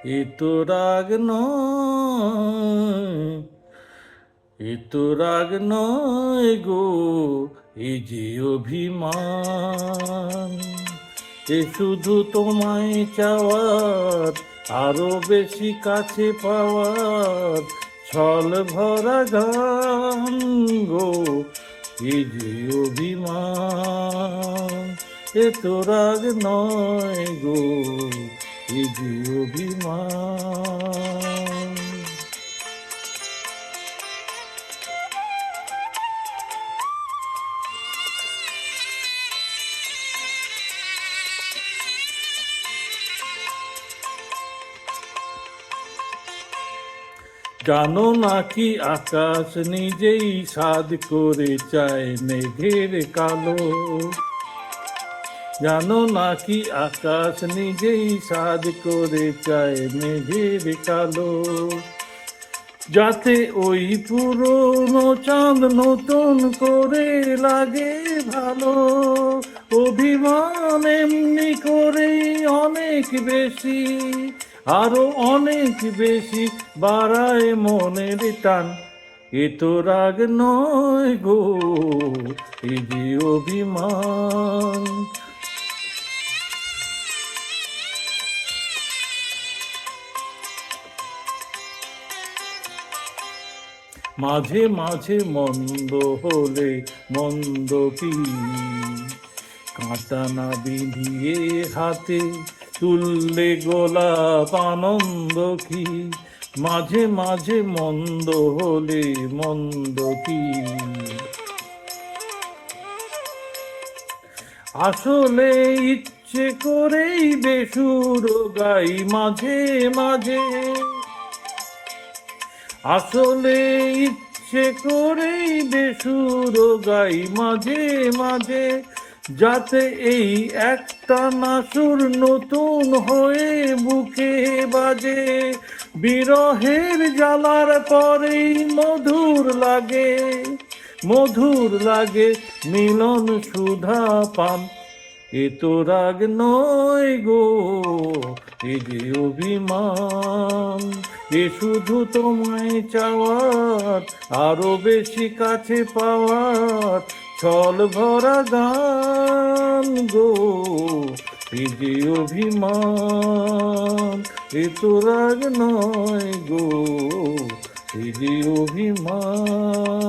এ তো রাগ নয়, এ তো রাগ নয় গো, এ যে অভিমান। এ শুধু তোমায় চাওয়ার, আরো বেশি কাছে পাওয়ার ছল ভরা গান গো, এ যে অভিমান। এ তো রাগ নয় গো, এ যে অভিমান। জানো নাকি আকাশ নিজেই সাধ করে চায় মেঘের কালো। জানো নাকি আকাশ নিজেই সাধ করে চায় মেঘের কালো, যাতে ওই পুরনো চাঁদ নতুন করে লাগে ভালো। অভিমান এমনি করেই অনেক বেশি, আরো অনেক বেশি বাড়ায় মনের টান। এ তো রাগ নয় গো, এ যে অভিমান। মাঝে মাঝে মন্দ হলে মন্দ কি, কাঁটা না বিঁধিয়ে হাতে তুললে গোলাপ আনন্দ কি। মাঝে মাঝে মন্দ হলে মন্দ কি, আসলে ইচ্ছে করেই বেসুর গাই মাঝে মাঝে। আসলে ইচ্ছে করেই বেসুর গাই মাঝে মাঝে, যাতে এই একটা নাসুর নতুন হয়ে বুকে বাজে। বিরহের জ্বালার পরেই মধুর লাগে, মধুর লাগে মিলন সুধা পান। এ তো রাগ নয় গো, এ যে অভিমান। এ শুধু তোমায় চাওয়ার, আরো বেশি কাছে পাওয়ার ছল ভরা গান গো, এ যে অভিমান। এ তো রাগ নয় গো, এ যে অভিমান।